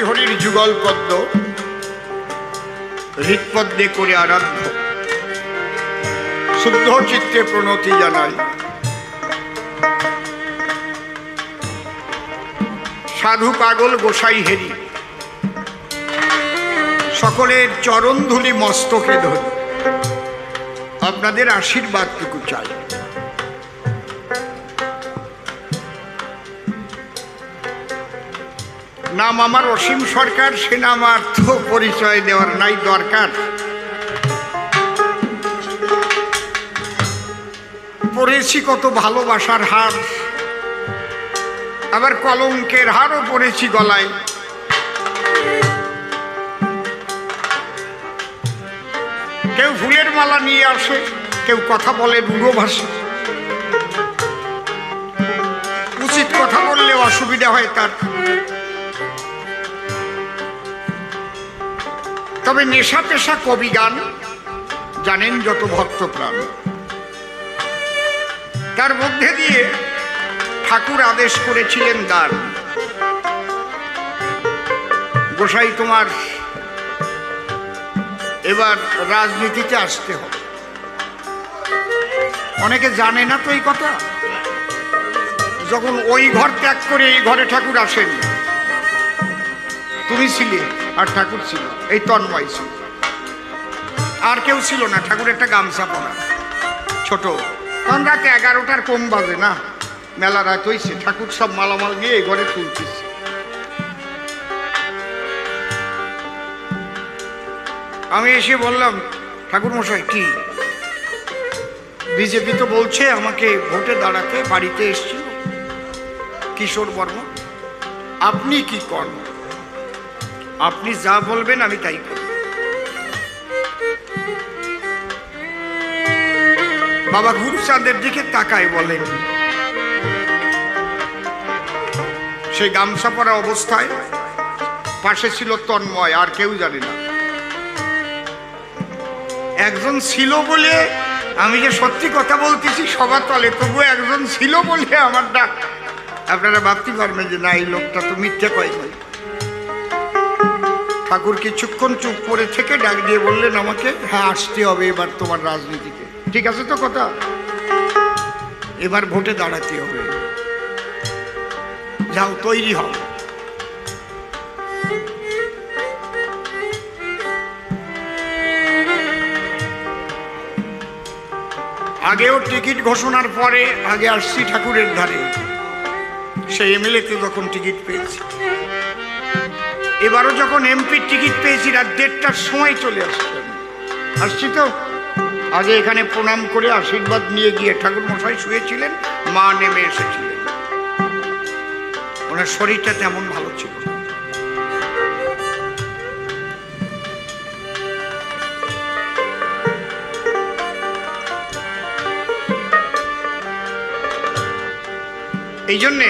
হরিহরির যুগল পদ্ম হৃৎপদ্মে করে আরাধ্য, শুদ্ধ চিত্তে প্রণতি জানাই। সাধু পাগল গোসাই হেরি সকলের চরণ ধুলি মস্তকে ধরি, আপনাদের আশীর্বাদটুকু চাই। নাম আমার অসীম সরকার, সে নাম অর্থ পরিচয় দেওয়ার নাই দরকার। পড়েছি কত ভালোবাসার হার, আবার কলঙ্কের হারও পড়েছি গলায়। কেউ ফুলের মালা নিয়ে আসে, কেউ কথা বলে বুড়ো ভাষা। উচিত কথা বললে অসুবিধা হয় তার। তবে নেশা পেশা কবি গান জানেন যত ভক্ত প্রাণ, তার মধ্যে দিয়ে ঠাকুর আদেশ করেছিলেন দান। গোসাই তোমার এবার রাজনীতিতে আসতে হবে। অনেকে জানে না তো এই কথা। যখন ওই ঘর ত্যাগ করে এই ঘরে ঠাকুর আসেন, তুমি ছিলে আর ঠাকুর ছিল, এই তন্ময় ছিল, আর কেউ ছিল না। ঠাকুর একটা গামছা পরা ছোট, তখন রাতে 11টার কম বাজে না, মেলা রাত হয়েছে। ঠাকুর সব মালামাল নিয়ে এই ঘরে তুলতেছে। আমি এসে বললাম, ঠাকুর মশাই কি বিজেপি তো বলছে আমাকে ভোটে দাঁড়াতে, বাড়িতে এসেছিল কিশোর বর্মা, আপনি কি করেন? আপনি যা বলবেন আমি তাই করব। বাবা গুরুচাঁদের দিকে তাকায় বলেন, সেই গামছা পরা অবস্থায় পাশে ছিল তন্ময়, আর কেউ জানে না। একজন ছিল বলে আমি যে সত্যি কথা বলতেছি সবার তলে, তবু একজন ছিল বলে আমার ডাক। আপনারা ভাবতে পারবেন যে না, এই লোকটা তো মিথ্যে কয়। ঠাকুর কিছুক্ষণ চুপ করে থেকে ডাক দিয়ে বললেন আমাকে, হ্যাঁ আসতে হবে এবার তোমার রাজনীতিতে। ঠিক আছে তো কথা, এবার ভোটে দাঁড়াতে হবে, যাও তৈরি হও। আগেও টিকিট ঘোষণার পরে আগে আসছি ঠাকুরের ধারে, সেই এমএলএতে যখন টিকিট পেয়েছি। এবারও যখন এমপির টিকিট পেয়েছি রাত 1:30টার সময় চলে আসছি তো আগে এখানে প্রণাম করে আশীর্বাদ নিয়ে গিয়ে, ঠাকুর মশাই শুয়েছিলেন, মা নেমে এসেছিলেন। ওনার শরীরটা তেমন ভালো ছিল। এই জন্যে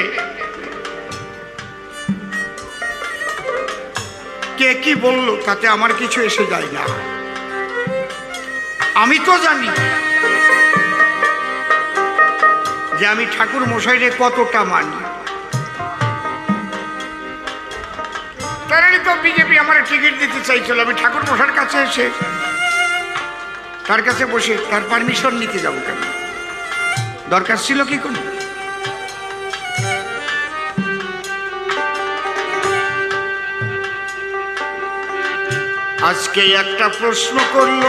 কে কি বলল তাতে আমার কিছু এসে যায় না। আমি তো জানি যে আমি ঠাকুর মশাইরে কতটা মানি। তারই তো বিজেপি আমার টিকিট দিতে চাইছিল। আমি ঠাকুর মশাইয়ের কাছে এসে তার কাছে বসে তার পারমিশন নিতে যাব কেন? দরকার ছিল কি কোন? আজকে একটা প্রশ্ন করলো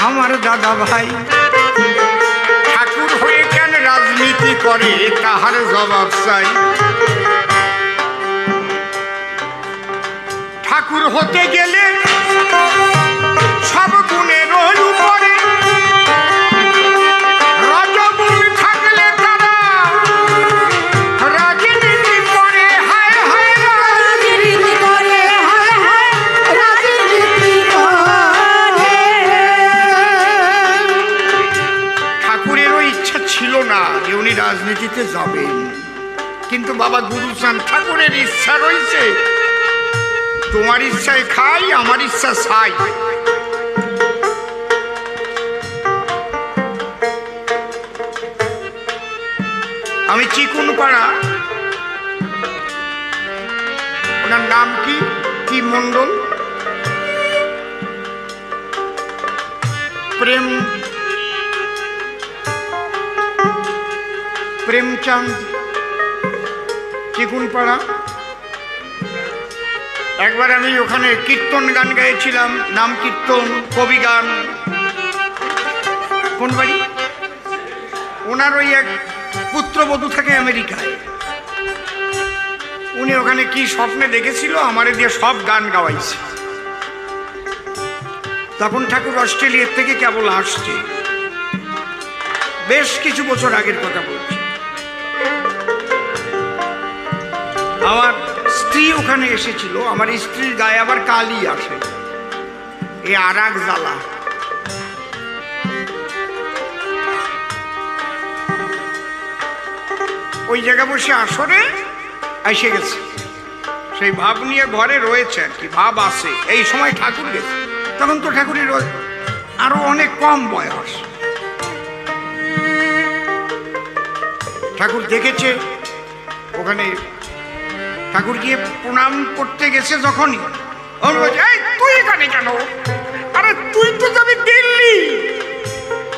আমার দাদা ভাই, ঠাকুর হয়ে কেন রাজনীতি করে, তাহার জবাব চাই। ঠাকুর হতে গেলে সব গুণের উপরে রজগুণ থাকলে তারা রাজনীতি করে। হায় হায় রাজনীতি করে, হায় হায় রাজনীতি করে। ঠাকুরেরও ইচ্ছা ছিল না যে উনি রাজনীতিতে যাবেন, কিন্তু বাবা গুরুচাঁদ ঠাকুরের ইচ্ছা রয়েছে। তোমার ইচ্ছায় খাই, আমার ইচ্ছা চাই। আমি চিকুন পাড়া আপনার নাম কি? কি মণ্ডল? প্রেমচাঁদ চিকুনপাড়া। একবার আমি ওখানে কীর্তন গান গাইছিলাম, নাম কীর্তন, কবি গান। কোন বাড়ি? ওনার ওই এক পুত্রবধূ থাকে আমেরিকায়, উনি ওখানে কি স্বপ্নে দেখেছিল, আমারে দিয়ে সব গান গাওয়াইছে। তখন ঠাকুর অস্ট্রেলিয়ার থেকে কেবল আসছে, বেশ কিছু বছর আগের কথা বলছি। আমার স্ত্রী ওখানে এসেছিল, আমার স্ত্রীর গায়ে আবার কালি আসে, এ আর এক জ্বালা। ওই জায়গা বসে আসরে এসে গেছে, সেই ভাব নিয়ে ঘরে রয়েছে আর কি, ভাব আসে। এই সময় ঠাকুর গেছে, তখন তো ঠাকুরের আরো অনেক কম বয়স। ঠাকুর দেখেছে ওখানে, ঠাকুর গিয়ে প্রণাম করতে গেছে যখনই তুই এখানে কেন? আরে তুই তো যাবি দিল্লি,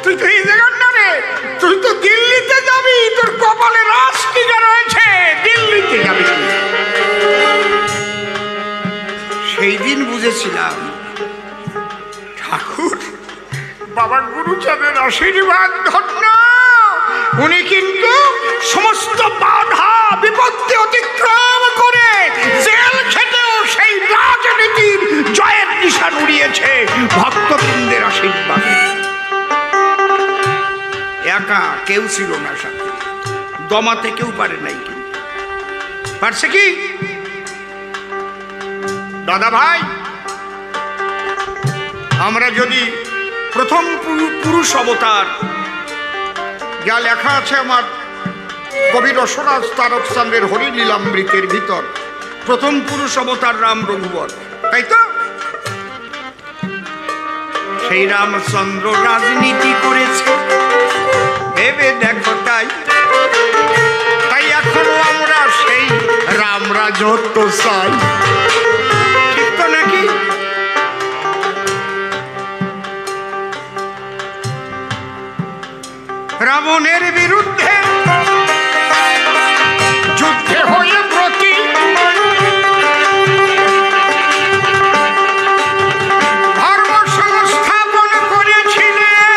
তুই তো এই জায়গার না রে, তুই তো দিল্লিতে যাবি, তোর কপালে রাস টিকা রয়েছে, দিল্লিতে যাবি। সেই দিন বুঝেছিলাম ঠাকুর বাবা গুরুচাঁদের আশীর্বাদ ধন্য, উনি কিন্তু সমস্ত বাধা বিপত্তি অতিক্রম করে জেল খেটেও সেই রাজনীতির জয়ের নিশান উড়িয়েছে ভক্তবৃন্দের আশীর্বাদে। একা কেউ ছিল না সাথে, দমাতে কেউ পারে নাই। কি পারছে কি দাদা ভাই? আমরা যদি প্রথম পুরুষ অবতার, যা লেখা আছে আমার কবি রসরাজ তারকচন্দ্রের হরিলীলামৃতের ভিতর, প্রথম পুরুষ অবতার রাম রঘুবর, তাই তো? সেই রামচন্দ্র রাজনীতি করেছে ভেবে দেখো, তাই তাই এখনো আমরা সেই রাম রাজত্ব চাই, ঠিক তো নাকি? রাবণের বিরুদ্ধে যুদ্ধে হয়ে ব্রতী ধর্ম সংস্থাপন করেছিলেন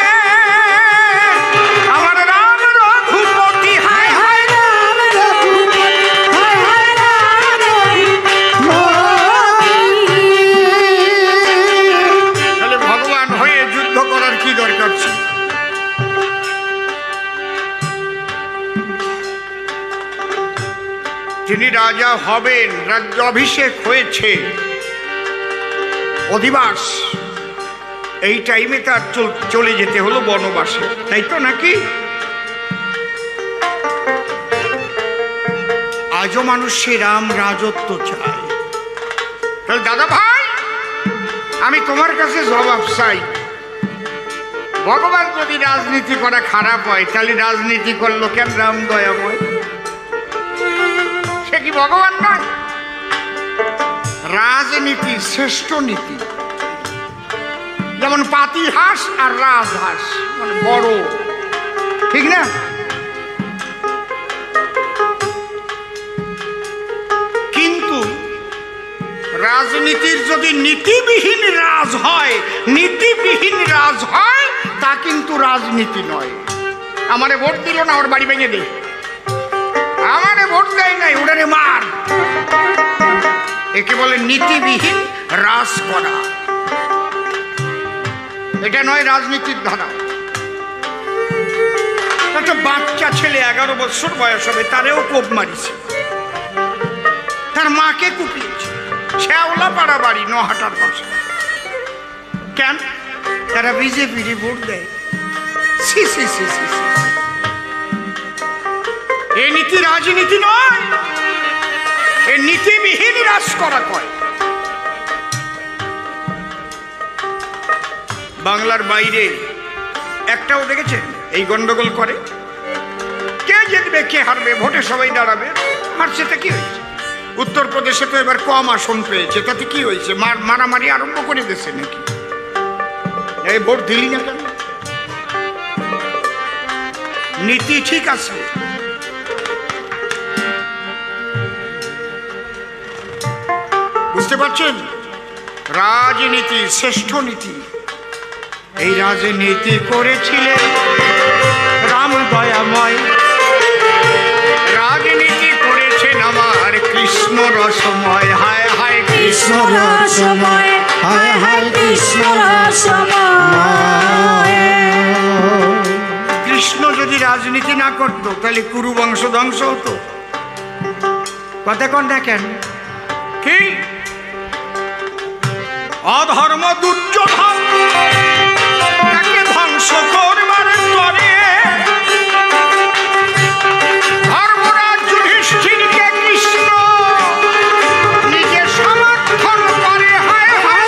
আমার রাম রঘুপতি। হায় হায় রাম রঘুপতি, হায় হায় রাম রঘুপতি। তাহলে ভগবান হয়ে যুদ্ধ করার কি দরকার ছিল? যিনি রাজা হবেন, রাজ্যাভিষেক হয়েছে, অধিবাস, এই টাইমে তার চলে যেতে হলো বনবাসে, তাই তো নাকি? আজও মানুষ সে রাম রাজত্ব চায়। তাহলে দাদা ভাই, আমি তোমার কাছে জবাব চাই, ভগবান যদি রাজনীতি করা খারাপ হয়, তাহলে রাজনীতি করলো কেন রাম দয়াময়? সে কি ভগবান নয়? রাজনীতি শ্রেষ্ঠ নীতি, যেমন পাতিহাঁস আর রাজহাঁস, মানে বড়, ঠিক না? কিন্তু রাজনীতির যদি নীতিবিহীন রাজ হয়, নীতিবিহীন রাজ হয়, তা কিন্তু রাজনীতি নয়। আমারে ভোট দিল না, ওর বাড়ি ভেঙে দে, আমারে ভোট দেয় নাই, ওটারে মার, একে বলে নীতিবিহীন রাজ করা। এটা নয় রাজনীতির ধারা। একটা বাচ্চা ছেলে 11 বছর বয়স হবে, তারেও কোপ মারিছে, তার মাকে কুপিয়েছে, শ্যাওলাপাড়া বাড়ি, নহাটার পাশে। কেন? তারা বিজেপির ভোট দেয়। সি সি সি সি, এই নীতি রাজনীতি নয়, এই নীতিবিহীন রাজ করা কয়। বাংলার বাইরে একটাও দেখেছেন এই গন্ডগোল করে? কে জিতবে কে হারবে, ভোটে সবাই দাঁড়াবে, হারছে তা কি হয়েছে? উত্তরপ্রদেশে তো এবার কম আসন পেয়েছে, তাতে কি হয়েছে? মারামারি আরম্ভ করে দিয়েছে নাকি? এই ভোট দিলি না কেন? নীতি ঠিক আছে, বুঝতে পারছেন? রাজনীতি শ্রেষ্ঠ নীতি। এই রাজনীতি করেছিলেন রাম দয়াময়, রাজনীতি করেছেন আমার কৃষ্ণ রসময়। হায় হায় কৃষ্ণ রসময়, হায় হায় কৃষ্ণ রসময়। কৃষ্ণ যদি রাজনীতি না করত তাহলে কুরু বংশ ধ্বংস হতো। কথা কোন দেখেন কি? অধর্ম দুর্যোধন তাকে ধ্বংস করবার তরে ধর্মরাজ যুধিষ্ঠিরকে কৃষ্ণ নিজে সমর্থন করে। হায় হায়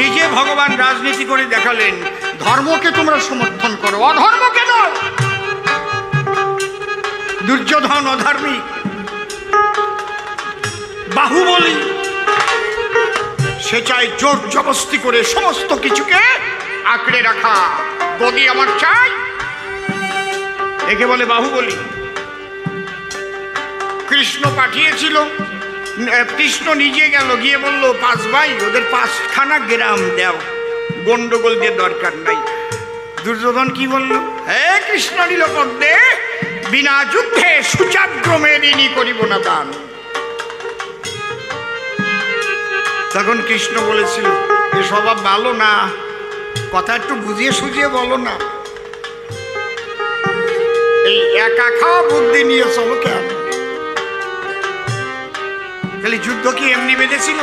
নিজে ভগবান রাজনীতি করে দেখালেন, ধর্মকে তোমরা সমর্থন করো, অধর্মকে নয়। দুর্যোধন অধার্মিক, বাহুবলী, সে চাই জোর জবস্তি করে সমস্ত কিছুকে আঁকড়ে রাখা। গদি আমার চাই, একে বলে বাহুবলী। কৃষ্ণ পাঠিয়েছিল, কৃষ্ণ নিজে গেল, গিয়ে বলল 5 ভাই ওদের 5খানা গ্রাম দাও, গন্ডগোল দিয়ে দরকার নাই। দুর্যোধন কি বলল? হে কৃষ্ণ নীলকণ্ঠে, বিনা যুদ্ধে সুচাগ্রমে ঋণী করিব না দান। তখন কৃষ্ণ বলেছিল, এ স্বভাব ভালো না, কথা একটু বুঝিয়ে সুঝিয়ে বলো না। এই একা খাওয়া বুদ্ধি নিয়ে চলো কেন? তাহলে যুদ্ধ কি এমনি বেঁধেছিল?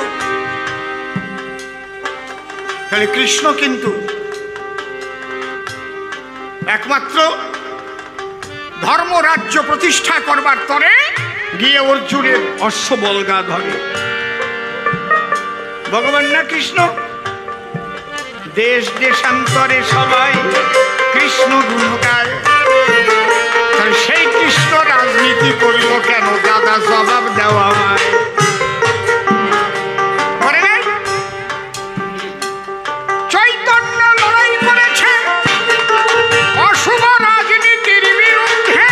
তাহলে কৃষ্ণ কিন্তু একমাত্র ধর্ম রাজ্য প্রতিষ্ঠা করবার তরে গিয়ে অর্জুনের অশ্ববলগা ধরে। ভগবান না কৃষ্ণ? দেশ দেশান্তরে সবাই কৃষ্ণ গুণ গায়, সেই কৃষ্ণ রাজনীতি করিল কেন? দাদা জবাব দেওয়া আমায়। চৈতন্য লড়াই করেছে অশুভ রাজনীতির বিরুদ্ধে,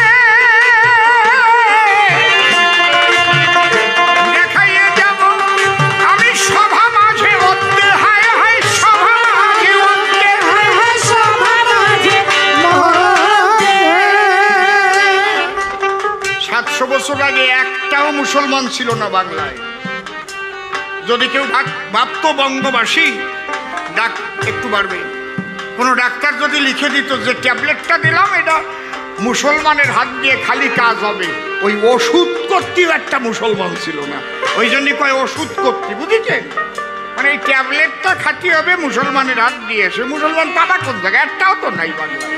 দেখাইয়ে যাব আমি সভা মাঝে অদ্যে। হায় হায় সভা মাঝে অদ্যে, হায় হায় সভা মাঝে। 700 বছর আগে একটাও মুসলমান ছিল না বাংলায়। যদি কেউ ভাবত বঙ্গবাসী একটু বাড়বে, কোনো ডাক্তার যদি লিখে দিত যে ট্যাবলেটটা দিলাম এটা মুসলমানের হাত দিয়ে খালি কাজ হবে, ওই ওষুধ করতেও একটা মুসলমান ছিল না। ওই জন্যই কয় ওষুধ করতে, বুঝেছেন? মানে এই ট্যাবলেটটা খাতি হবে মুসলমানের হাত দিয়ে। সে মুসলমান পাবা কোন জায়গায়? একটাও তো নাই বাংলায়।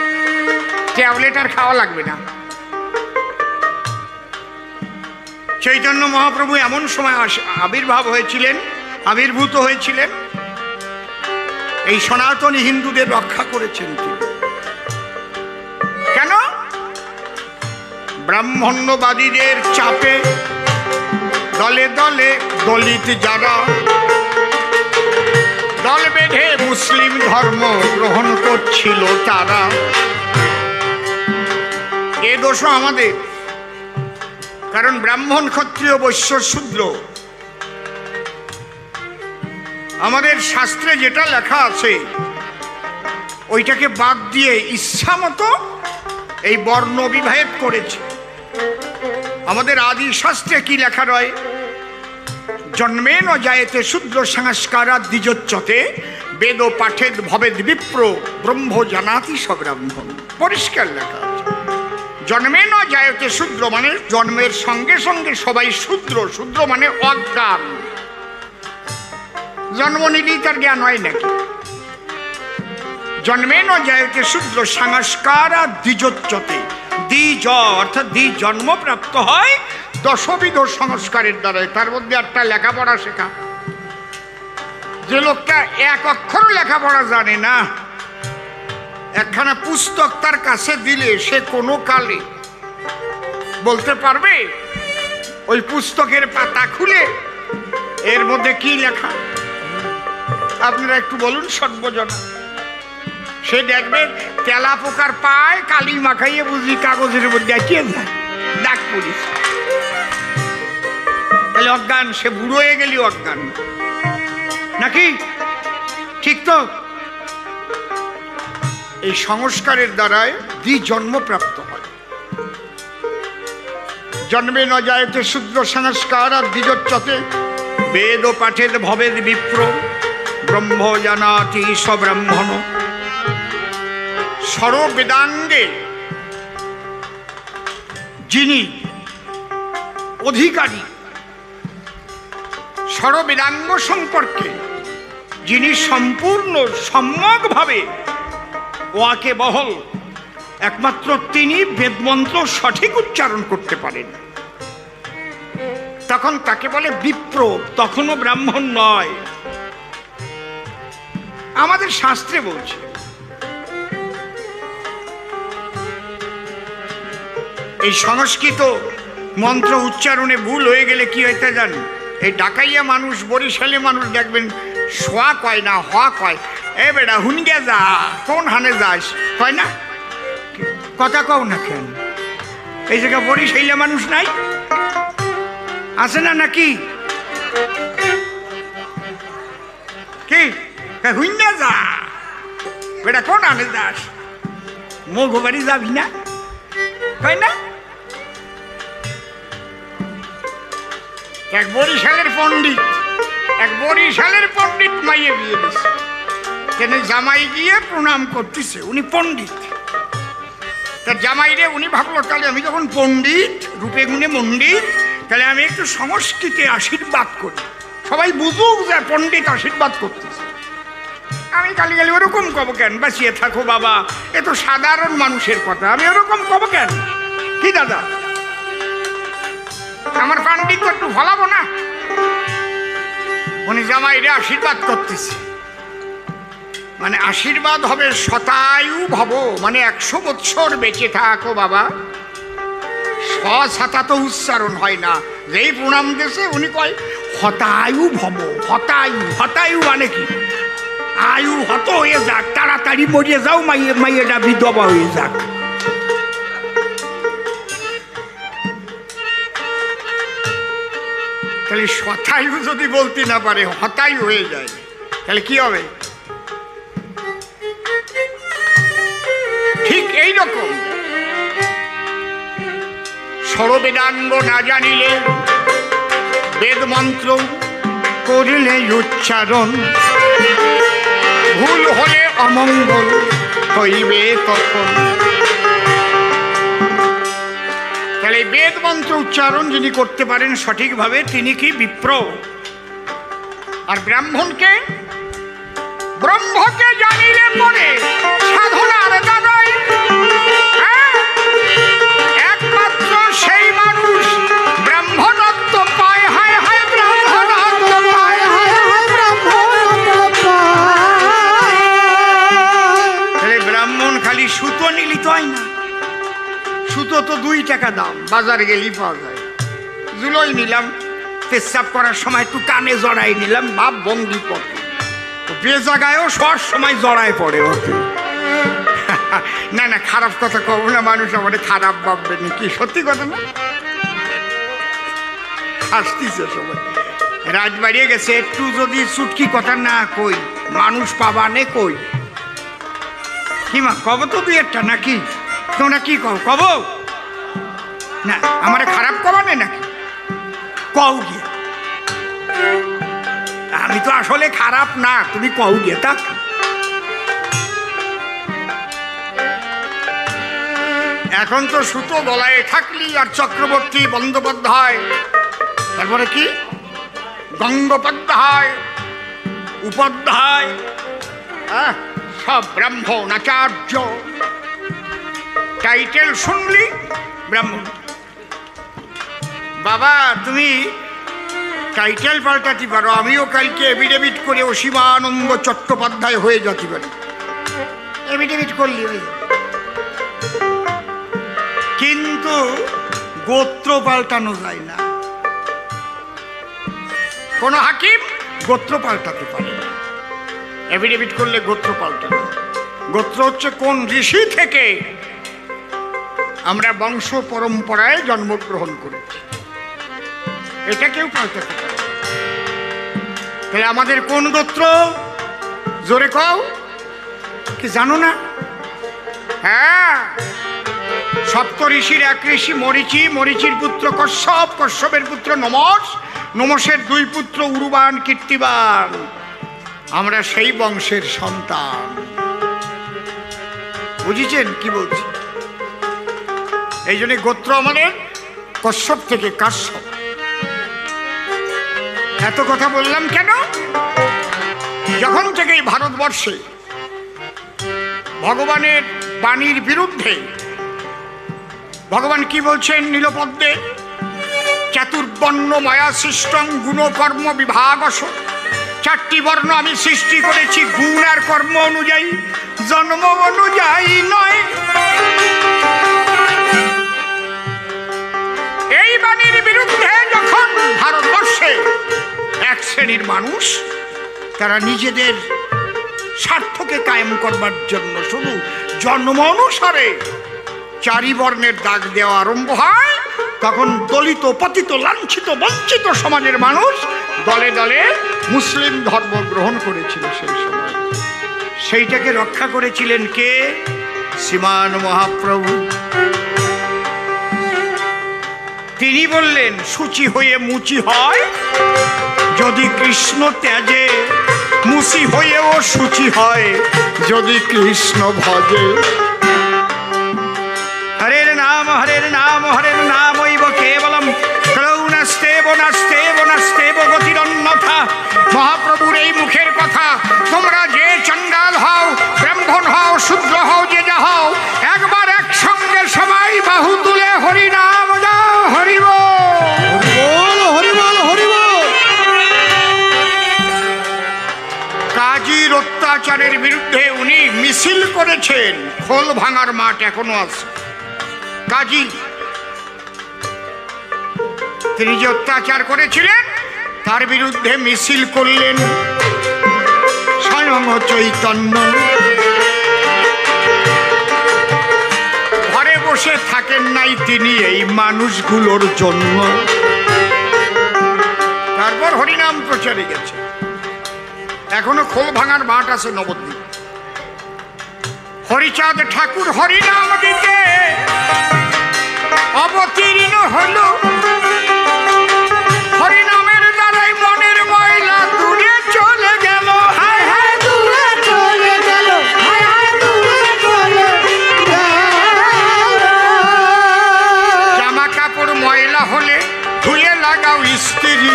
ট্যাবলেট আর খাওয়া লাগবে না। চৈতন্য মহাপ্রভু এমন সময় আবির্ভূত হয়েছিলেন, এই সনাতনী হিন্দুদের রক্ষা করেছেন তিনি। কেন? ব্রাহ্মণ্যবাদীদের চাপে দলে দলে দলিত যারা দল বেঁধে মুসলিম ধর্ম গ্রহণ করছিল তারা। এ দোষও আমাদের, কারণ ব্রাহ্মণ ক্ষত্রিয় বৈশ্য শূদ্র আমাদের শাস্ত্রে যেটা লেখা আছে ওইটাকে বাদ দিয়ে ইচ্ছা মতো এই বর্ণ বিভেদ করেছে। আমাদের আদি শাস্ত্রে কি লেখা রয়? জন্মেন জায়েতে শূদ্র সংস্কারা দ্বিজোচ্যতে বেদ পাঠেদ ভবেদ বিপ্র ব্রহ্ম জানাতি সব্রাহ্মণ। পরিষ্কার লেখা আছে। জন্মেন জায়েতে শূদ্র মানে জন্মের সঙ্গে সঙ্গে সবাই শূদ্র। শূদ্র মানে অজ্ঞান। জন্ম নিলেই তার জ্ঞান হয় নাকি? জন্মেন জায়েতে শূদ্র সংস্কারা দ্বিজোচ্যতে। দ্বিজ অর্থাৎ জন্ম প্রাপ্ত হয় 10বিধ সংস্কারের দ্বারাই। তার মধ্যে একটা লেখাপড়া শেখা। যে লোকটা 1 অক্ষর লেখাপড়া জানে না একখানা পুস্তক তার কাছে দিলে সে কোনো কালে বলতে পারবে ওই পুস্তকের পাতা খুলে এর মধ্যে কি লেখা? আপনারা একটু বলুন সর্বজনা। সে দেখবে তেলা পোকার পায় কালি মাখাইয়ে বুঝি কাগজের মধ্যে আঁকিয়ে যায়, ডাক পুলিশ। তাহলে অজ্ঞান, সে বুড়ো হয়ে গেলি অজ্ঞান নাকি? ঠিক তো? এই সংস্কারের দ্বারায় দ্বিজন্ম প্রাপ্ত হয়। জন্মে ন যায়তে শুদ্ধ সংস্কার আর দ্বিজোচ্চতে বেদ পাঠের ভবেদ বিপ্র ব্রহ্ম জানাতি সব্রাহ্মণ। সর্ববেদাঙ্গে যিনি অধিকারী, সর্ববেদাঙ্গ সম্পর্কে যিনি সম্পূর্ণ সম্যকভাবে ওয়াকে বহল, একমাত্র তিনি বেদমন্ত্র সঠিক উচ্চারণ করতে পারেন। তখন তাকে বলে বিপ্র, তখনও ব্রাহ্মণ নয়। আমাদের শাস্ত্রে বলছে এই সংস্কৃত মন্ত্র উচ্চারণে ভুল হয়ে গেলে কি হইতে জান? এই ডাকাইয়া মানুষ, বরিশালে মানুষ দেখবেন সোয়া কয় না, হওয়া কয়। এ বেটা হুনগে যা, কোন হানে যাস কয় না, কথা কও না কেন? এই জায়গায় বরিশালে মানুষ নাই, আছে না নাকি? কি হুইনা যা বেটা, কোন হানে যাস? মগো বাড়ি যাবি না কয় না? এক বরিশালের পণ্ডিত মাইয়ে বিয়ে দিছে, কেন জামাই গিয়ে প্রণাম করতেছে, উনি পণ্ডিত। তার জামাই রে উনি ভাবলো তাহলে আমি যখন পণ্ডিত, রূপে গুণে মণ্ডিত, তাহলে আমি একটু সংস্কৃতে আশীর্বাদ করি, সবাই বুঝুক যে পণ্ডিত আশীর্বাদ করতেছে। আমি কালি গালি ওরকম কব কেন? বাঁচিয়ে থাকো বাবা, এ তো সাধারণ মানুষের কথা, আমি ওরকম কব কেন? কি দাদা, আমার পাণ্ডিত্য একটু ফলাবো না? উনি জামাইরে আশীর্বাদ করতেছে, মানে আশীর্বাদ হবে শতায়ু ভব, মানে 100 বৎসর বেঁচে থাকো বাবা। ছাতা তো উচ্চারণ হয় না, যেই প্রণাম দিয়েছে উনি কয় হতায়ু ভব। হতায়ু মানে কি? আয়ু হত হয়ে যাক, তাড়াতাড়ি মরিয়ে যাও, মাইয়েটা বিধবা হয়ে যাক। তাহলে শতায়ু যদি বলতে না পারে, হতায়ু হয়ে যায়, তাহলে কি হবে? ঠিক এই রকম সর্ববেদাঙ্গ না জানিলে, বেদ মন্ত্র করিলে উচ্চারণ, ভুল হলে অমঙ্গল হইবে তখন। তাহলে বেদ মন্ত্র উচ্চারণ যিনি করতে পারেন সঠিকভাবে, তিনি কি বিপ্র। আর ব্রহ্মকে জানিলে পরে সাধনার দাদাই, একমাত্র সেই মানুষ ব্রহ্মতত্ত্ব পায়। হায় হায় ব্রহ্মতত্ত্ব পায়, হায় হায় ব্রহ্মতত্ত্ব পায়। তাহলে ব্রাহ্মণ খালি সুতো নিলি তো হয় না, সুতো তো 2 টাকা দাম, বাজারে গেলেই পাওয়া যায়। জুলোই নিলাম, পেশাব করার সময় একটু কানে জড়াই নিলাম, বাপ বন্দি পড়ে, বে জায়গায়ও সব সময় জড়ায় পড়ে ওকে। না না, খারাপ কথা কব না, মানুষ আমাদের খারাপ ভাববে নাকি? সত্যি কথা না, আসতেছে সবাই। রাত বাড়িয়ে গেছে, একটু যদি চুটকি কথা না কই, মানুষ পাবানে কই? কি মা কব তো 2 একটা নাকি? তোমরা কি কব না? আমার খারাপ কবানে নাকি? কও গিয়ে, আমি তো আসলে খারাপ না, তুমি কও গিয়ে। তা এখন তো সুতো গলায় থাকলি আর চক্রবর্তী বন্দ্যোপাধ্যায়, তারপরে কি গঙ্গোপাধ্যায়, উপাধ্যায়, সব ব্রাহ্মণ আচার্য, টাইটেল শুনলি ব্রাহ্মণ। বাবা তুমি টাইটেল পাল্টাতে পারো, আমিও কালকে এফিডেভিট করে অসীমানন্দ চট্টোপাধ্যায় হয়ে যেতে পারি। এভিডেভিট করলি ওই, কিন্তু গোত্র পাল্টানো যায় না। কোন হাকিম গোত্র পাল্টাতে পারে না। এভিডেভিট করলে গোত্র পাল্টানো। গোত্র হচ্ছে কোন ঋষি থেকে আমরা বংশ পরম্পরায় জন্মগ্রহণ করেছি, এটা কেউ পাল্টাতে পারে। তাহলে আমাদের কোন গোত্র জোরে কও, কি জানো না? হ্যাঁ, সপ্ত ঋষির এক ঋষি মরিচি, মরিচির পুত্র কশ্যপ, কশ্যপের পুত্র নমস, নমসের দুই পুত্র উরুবান, কীর্তিবান। আমরা সেই বংশের সন্তান। বুঝেছেন কি বলছি? এই জন্য গোত্র আমাদের কশ্যপ থেকে কাশ্যপ। এত কথা বললাম কেন? যখন থেকে এই ভারতবর্ষে ভগবানের বাণীর বিরুদ্ধে, ভগবান কি বলছেন নীলপদ্মে? চাতুর্বর্ণ মায়া সৃষ্টং গুণ কর্ম বিভাগস। চারটি বর্ণ আমি সৃষ্টি করেছি গুণ আর কর্ম অনুযায়ী, জন্ম অনুযায়ী নয়। এই বাণীর বিরুদ্ধে যখন ভারতবর্ষে এক শ্রেণীর মানুষ, তারা নিজেদের স্বার্থকে কায়েম করবার জন্য শুধু জন্ম অনুসারে চারি বর্ণের দাগ দেওয়া আরম্ভ হয়, তখন দলিত, পতিত, লাঞ্ছিত, বঞ্চিত সমাজের মানুষ দলে দলে মুসলিম ধর্ম গ্রহণ করেছিল। সেই সময় সেইটাকে রক্ষা করেছিলেন কে? শ্রীমান মহাপ্রভু। তিনি বললেন, সূচি হয়ে মুচি হয় যদি কৃষ্ণ ত্যাজে, মুচি হয়েও সূচি হয় যদি কৃষ্ণ ভজে। হরের নাম হরের নাম হরের নাম ঐব কেবলম করৌণাস্তেব নাস্তেব নাস্তেব গতিরন্যথা। মহাপ্রভুর এই মুখের কথা, তোমরা যে চণ্ডাল হও, ব্রাহ্মণ হও, শূদ্র হও, যে যা হও, একবার একসঙ্গে সবাই বাহু তুলে হরি নাম দাও। হরিব হরিবল হরিবল। কাজীর অত্যাচারের বিরুদ্ধে উনি মিছিল করেছেন। খোল ভাঙার মাঠ এখনো আছে। কাজী তিনি যে অত্যাচার করেছিলেন তার বিরুদ্ধে মিছিল করলেন। স্বয়ং চৈতন্য ঘরে বসে থাকেন নাই তিনি এই মানুষগুলোর জন্য। তারপর হরিনাম প্রচারে গেছে। এখনো খোল ভাঙার মাঠ আছে নবদ্বীপ। হরিচাঁদ ঠাকুর হরিনাম দিতে অবতীর্ণ হল। হরিনামের দ্বারাই মনের ময়লা দূরে চলে গেল। হায় হায় দূরে চলে গেল, হায় হায় দূরে চলে গেল। জামা কাপড় ময়লা হলে ধুয়ে লাগাও ইস্ত্রি,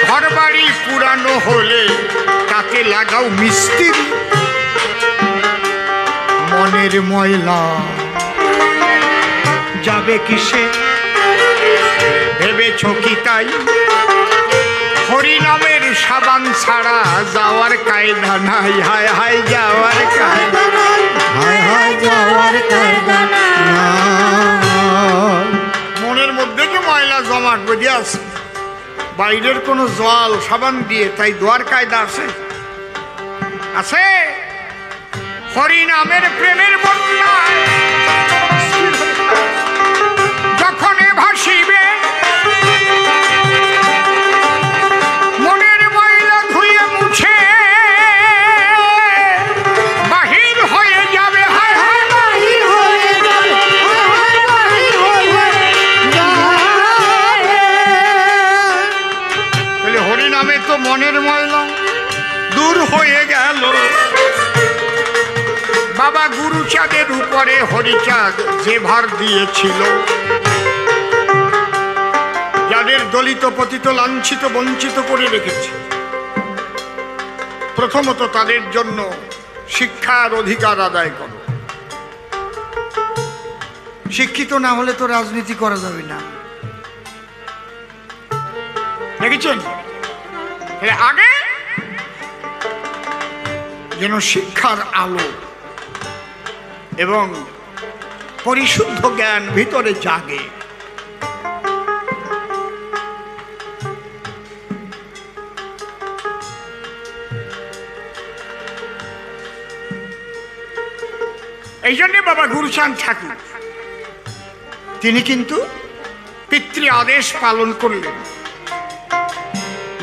ঘর বাড়ি পুরানো হলে তাতে লাগাও মিস্ত্রি। মনের ময়লা যাবে কিসে ভেবেছ কি তাই? হরিনামের সাবান ছাড়া যাওয়ার কায়দা নাই। হায় হায় যাওয়ার কায়দা নাই, হায় হায় যাওয়ার কায়দা নাই। মনের মধ্যে যে ময়লা জমা করে আছে, বাইরের কোনো জল সাবান দিয়ে তাই দোয়ার কায়দা আছে? আছে? হরিনামের প্রেমের বন্যায় যখন ভাসিবে, মনের ময়লা ধুয়ে মুছে বাহির হয়ে যাবে। হায় হায় বাহির হয়ে যাবে, বাহির হয়ে যাবে। তাহলে হরিনামে তো মনের ময়লা দূর হয়ে গেল। বাবা গুরুচাঁদের উপরে হরিচাঁদ যে ভার দিয়েছিল, যাদের দলিত, পতিত, লাঞ্ছিত, বঞ্চিত করে রেখেছে, প্রথমত তাদের জন্য শিক্ষার অধিকার আদায় করো। শিক্ষিত না হলে তো রাজনীতি করা যাবে না, দেখেছেন? আগে যেন শিক্ষার আলো এবং পরিশুদ্ধ জ্ঞান ভিতরে জাগে। এই জন্যে বাবা গুরুচাঁদ ঠাকুর তিনি কিন্তু পিতৃ আদেশ পালন করলেন।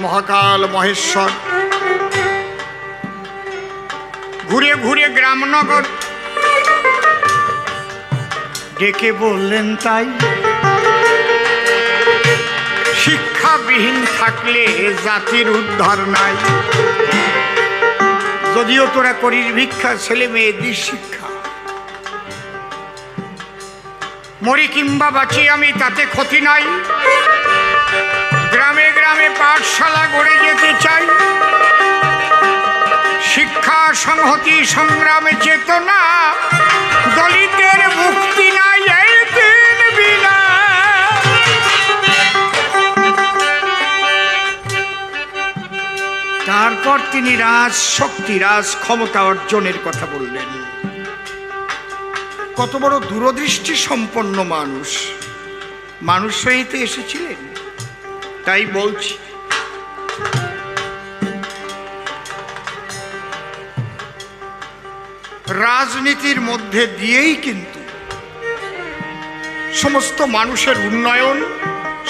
মহাকাল মহেশ্বর ঘুরে ঘুরে গ্রামনগর ডেকে বললেন, তাই শিক্ষাবিহীন থাকলে জাতির উদ্ধার নাই। যদিও তোরা করিস ভিক্ষা, ছেলে মেয়েদের শিক্ষা, মরি কিংবা বাঁচি আমি তাতে ক্ষতি নাই। গ্রামে গ্রামে পাঠশালা গড়ে যেতে চাই। শিক্ষা সংহতি সংগ্রামে চেতনা, দলিতের মুক্তি নাই এই দিন বিনা। তারপর তিনি রাজ শক্তি, রাজ ক্ষমতা অর্জনের কথা বললেন। কত বড় দূরদৃষ্টি সম্পন্ন মানুষ, মানুষ হইতে এসেছিলেন। তাই বলছি, রাজনীতির মধ্যে দিয়েই কিন্তু সমস্ত মানুষের উন্নয়ন,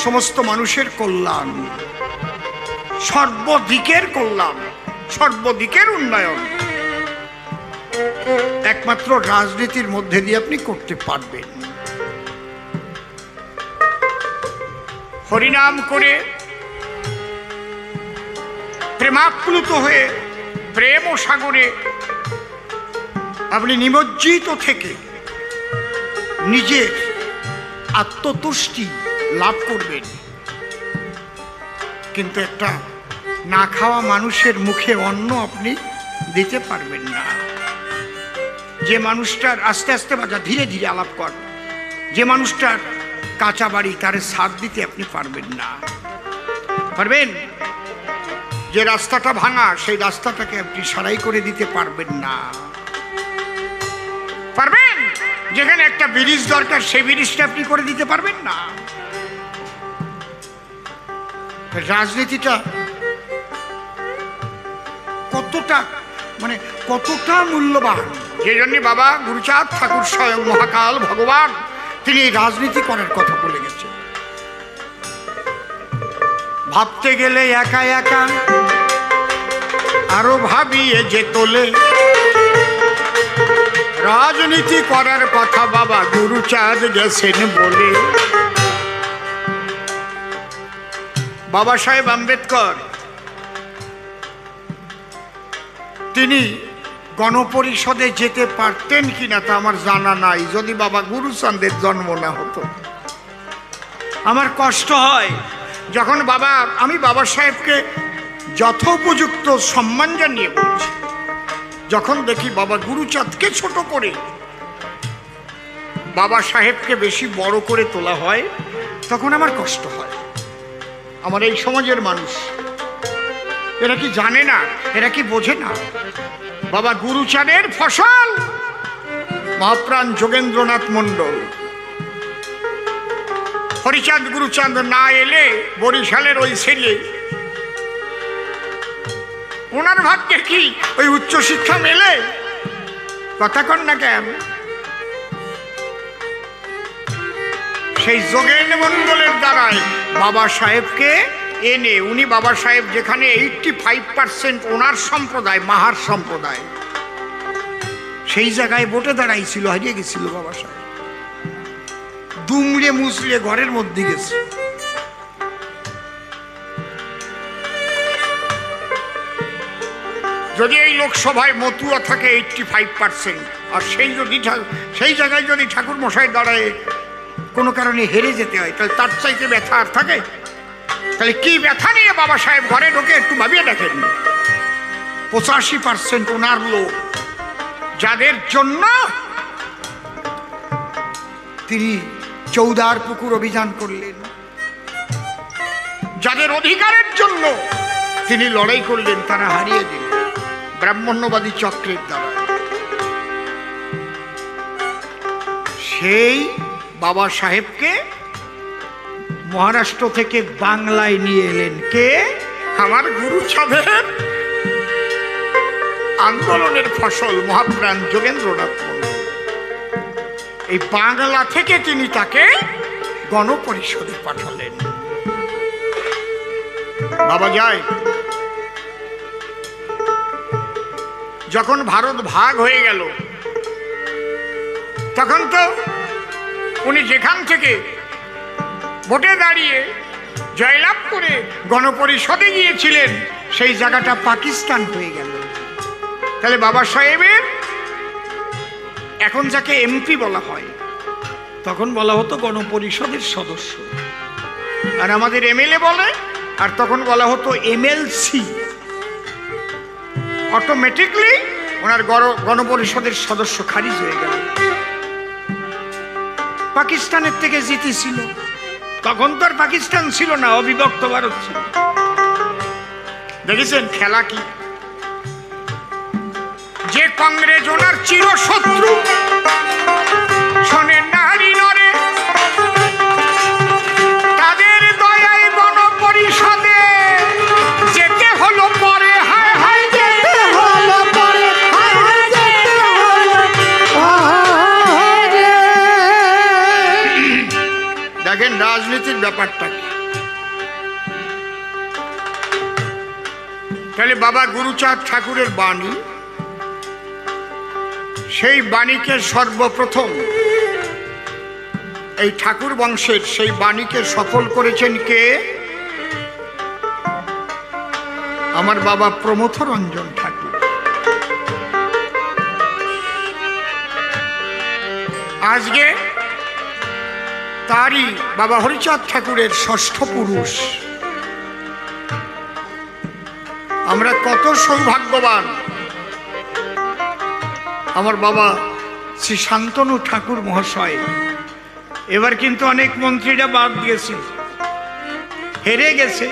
সমস্ত মানুষের কল্যাণ, সর্বদিকের কল্যাণ, সর্বদিকের উন্নয়ন একমাত্র রাজনীতির মধ্যে দিয়ে আপনি করতে পারবেন। হরিনাম করে প্রেমাপ্লুত হয়ে প্রেম ও সাগরে আপনি নিমজ্জিত থেকে নিজের আত্মতুষ্টি লাভ করবেন। কিন্তু একটা না খাওয়া মানুষের মুখে অন্ন আপনি দিতে পারবেন না। যে মানুষটার আস্তে আস্তে বাজা ধীরে ধীরে আলাপ কর, যে মানুষটার কাঁচা বাড়ি তার সার দিতে আপনি পারবেন না। পারবেন? যে রাস্তাটা ভাঙা সেই রাস্তাটাকে আপনি সারাই করে দিতে পারবেন না। পারবেন? যেখানে একটা ব্রিজ দরকার সেই ব্রিজটা আপনি করে দিতে পারবেন না। রাজনীতিটা কতটা মূল্যবান, যে জন্য বাবা গুরুচাঁদ ঠাকুর স্বয়ং মহাকাল ভগবান তিনি এই রাজনীতি করার কথা বলে গেছেন। ভাবতে গেলে একা একা আরো ভাবিয়ে যে তোলে, রাজনীতি করার কথা বাবা গুরুচাঁদ গেছেন বলে। বাবা সাহেব আম্বেদকর তিনি গণপরিষদে যেতে পারতেন কিনা তা আমার জানা নাই, যদি বাবা গুরুচাঁদের জন্ম না হতো। আমার কষ্ট হয় যখন আমি বাবা সাহেবকে যথোপযুক্ত সম্মান জানিয়ে বলছি, যখন দেখি বাবা গুরুচাঁদকে ছোট করে বাবা সাহেবকে বেশি বড় করে তোলা হয়, তখন আমার কষ্ট হয়। আমার এই সমাজের মানুষ এরা কি জানে না, এরা কি বোঝে না? বাবা গুরুচাঁদের ফসল মহাপ্রাণ যোগেন্দ্রনাথ মণ্ডল। হরিচাঁদ গুরুচাঁদ না এলে বরিশালের ওই ছেলে, ওনার ভাগ্যে কি ওই উচ্চশিক্ষা মেলে? কথা কন না কেন? সেই যোগেন্দ্র মণ্ডলের দ্বারাই বাবা সাহেবকে এনে উনি বাবা সাহেব যেখানে 85% ওনার সম্প্রদায়, মাহার সম্প্রদায়, সেই জায়গায় ভোটে দাঁড়াইছিল, হারিয়ে গেছিল বাবা সাহেব। দুমড়ে মুচড়ে ঘরের মধ্যে গেছে। যদি এই লোকসভায় মতুয়া থাকে 85%, আর সেই জায়গায় যদি ঠাকুর মশাই দাঁড়ায় কোনো কারণে হেরে যেতে হয়, তাহলে তার চাইতে ব্যথা আর থাকে? তাহলে কি ব্যথা নিয়ে বাবা সাহেব ঘরে ঢোকে একটু ভাবিয়ে দেখেন। 85% ওনার লোক, যাদের জন্য তিনি চৌদার পুকুর অভিযান করলেন, যাদের অধিকারের জন্য তিনি লড়াই করলেন, তারা হারিয়ে দিলেন ব্রাহ্মণ্যবাদী চক্রের দ্বারা। সেই বাবা সাহেবকে মহারাষ্ট্র থেকে বাংলায় নিয়ে এলেন কে? আমার গুরু সাহেব আন্দোলনের ফসল মহাপ্রাণ যোগেন্দ্রনাথ মন্ডল। এই বাংলা থেকে তিনি তাকে গণপরিষদে পাঠালেন। বাবা যায়, যখন ভারত ভাগ হয়ে গেল তখন তো উনি যেখান থেকে ভোটে দাঁড়িয়ে জয়লাভ করে গণপরিষদে গিয়েছিলেন সেই জায়গাটা পাকিস্তান হয়ে গেল। তাহলে বাবা সাহেবের এখন যাকে এমপি বলা হয় তখন বলা হতো গণপরিষদের সদস্য, আর আমাদের এমএলএ বলে, আর তখন বলা হতো এমএলসি। অটোমেটিকলি ওনার গণপরিষদের সদস্য খারিজ হয়ে গেল। পাকিস্তানের থেকে জিতেছিল, তখন তো আর পাকিস্তান ছিল না, অবিভক্ত ভারত ছিল। দেখেছেন খেলা কি? যে কংগ্রেস ওনার চিরশত্রু, শোনেন নারী নরে, তাদের দয়ায় গণপরিষদে যেতে হলো পরে। হায় হায় যেতে হলো পরে, হায় হায় যেতে হলো। দেখেন রাজনীতির ব্যাপারটা কি। তাহলে বাবা গুরুচাঁদ ঠাকুরের বাণী, সেই বাণীকে সর্বপ্রথম এই ঠাকুর বংশের সেই বাণীকে সফল করেছেন কে? আমার বাবা প্রমথ রঞ্জন ঠাকুর। আজকে তারই বাবা হরিচাঁদ ঠাকুরের ষষ্ঠ পুরুষ। আমরা কত সৌভাগ্যবান। আমার বাবা শ্রী শান্তনু ঠাকুর মহাশয়, এবার কিন্তু অনেক মন্ত্রীরা বাদ দিয়েছে, হেরে গেছে,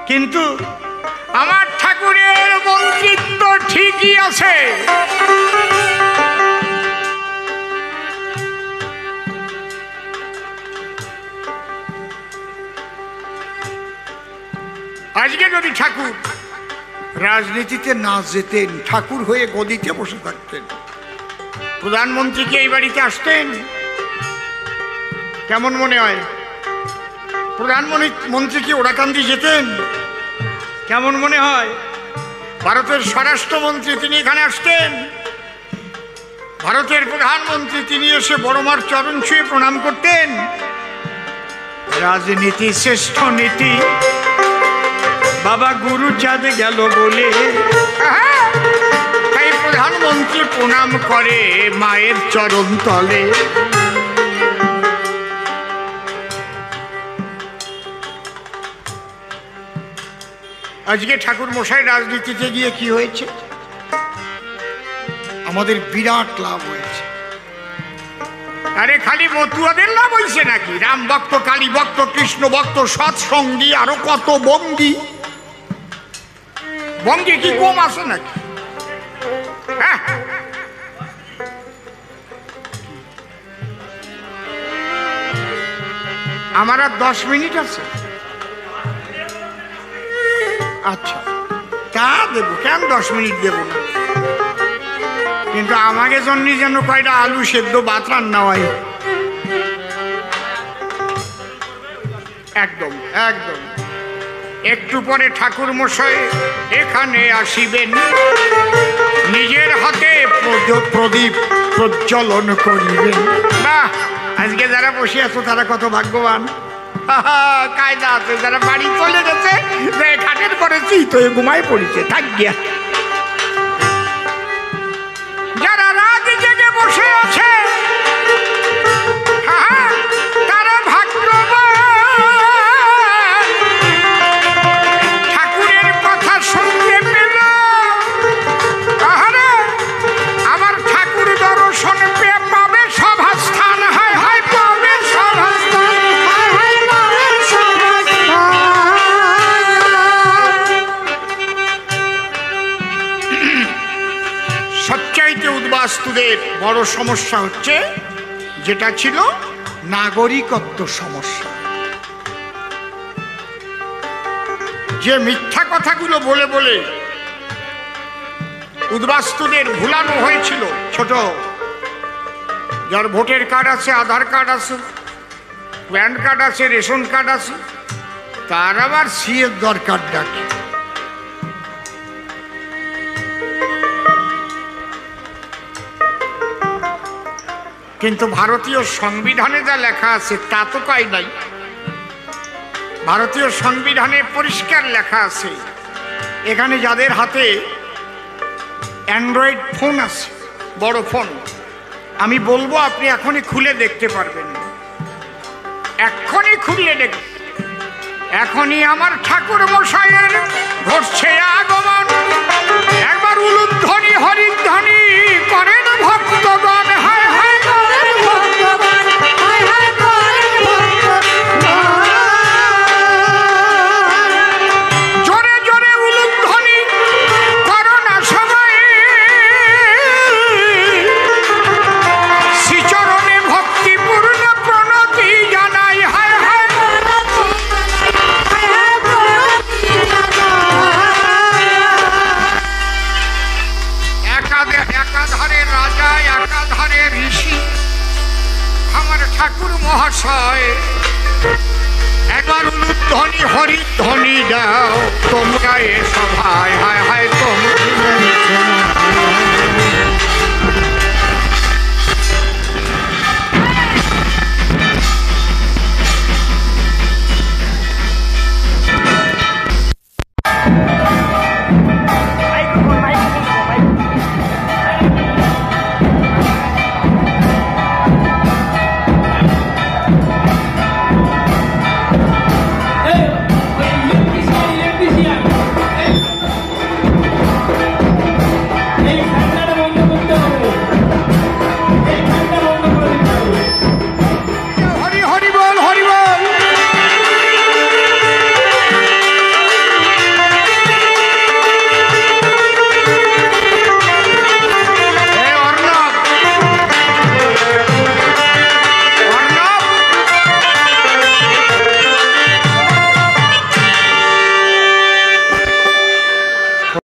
কিন্তু আমার ঠাকুরের মন্ত্রিত্ব ঠিকই আছে। আজকে যদি ঠাকুর রাজনীতিতে না যেতেন, ঠাকুর হয়ে গদিতে বসে থাকতেন, প্রধানমন্ত্রী কি এই বাড়িতে আসতেন? কেমন মনে হয়? প্রধানমন্ত্রী কি ওরাকান্দি যেতেন? কেমন মনে হয়? ভারতের স্বরাষ্ট্রমন্ত্রী তিনি এখানে আসতেন? ভারতের প্রধানমন্ত্রী তিনি এসে বড়মার চরণ ছুঁয়ে প্রণাম করতেন? রাজনীতি শ্রেষ্ঠ নীতি বাবা গুরুচাঁদ গেল বলে তাই প্রধানমন্ত্রী প্রণাম করে মায়ের চরণ তলে। আজকে ঠাকুর মশাই রাজনীতিতে গিয়ে কি হয়েছে? আমাদের বিরাট লাভ হয়েছে। আরে খালি মতুয়াদের লাভ হয়েছে নাকি? রাম ভক্ত, কালী ভক্ত, কৃষ্ণ ভক্ত, সৎসঙ্গী, আরো কত বঙ্গী। বঙ্গী কি কম আছে নাকি? হ্যাঁ, আমার আর 10 মিনিট আছে। আচ্ছা, তা দেবো, কেন 10 মিনিট দেব না, কিন্তু আমাকে জন্য যেন কয়টা আলু সেদ্ধ ভাত রান্না হয়। একদম একদম। একটু পরে ঠাকুর মশাই এখানে আসিবেন, নিজের হাতে প্রদীপ প্রজ্বলন করিবেন। বাহ, আজকে যারা বসে আছো তারা কত ভাগ্যবান। কায়দা আছে, যারা বাড়ি চলে গেছে, খাটের পরে চিত হয়ে ঘুমায় পড়েছে, থাক গিয়া। যারা রাত জেগে বসে আছে তারা ভাগ্যবান। ঠাকুরের কথা শুনতে পেল, আমার ঠাকুর দর্শন পেয়ে পাবে সভাস্থান। হায় হায় পাবে সভাস্থান, হায় হায় পাবে সবচাইতে উদ্বাস্তুদের বড় সমস্যা হচ্ছে যেটা ছিল নাগরিকত্ব সমস্যা। যে মিথ্যা কথাগুলো বলে বলে উদ্বাস্তুদের ভুলানো হয়েছিল, ছোট যার ভোটার কার্ড আছে, আধার কার্ড আছে, প্যান কার্ড আছে, রেশন কার্ড আছে, তার আবার সিএর দরকার ডাকে। কিন্তু ভারতীয় সংবিধানে যা লেখা আছে তা তো কাই নাই। ভারতীয় সংবিধানে পরিষ্কার লেখা আছে, এখানে যাদের হাতে অ্যান্ড্রয়েড ফোন আছে, বড় ফোন, আমি বলবো আপনি এখনই খুলে দেখতে পারবেন, এখনই খুলে দেখ। এখনই আমার ঠাকুর মশাইয়ের ঘটছে আগমন, একবার উলুধ্বনি হরিধ্বনি করেন ভক্তগণ, হায় হায় করেন ভক্তগণ, হায় হায় করেন ভক্তগণ। জোরে জোরে উলুধ্বনি করো না সবাই, শ্রীচরণে ভক্তিপূর্ণ প্রণতি জানাই, হায় হায় একাধারে রাজা, একাধারে ঋষি, আমার ঠাকুর মহাশয় একবার উলুধ্বনি হরিধ্বনি দাও তোমরা এ সভায়, হায় হায় তোমরা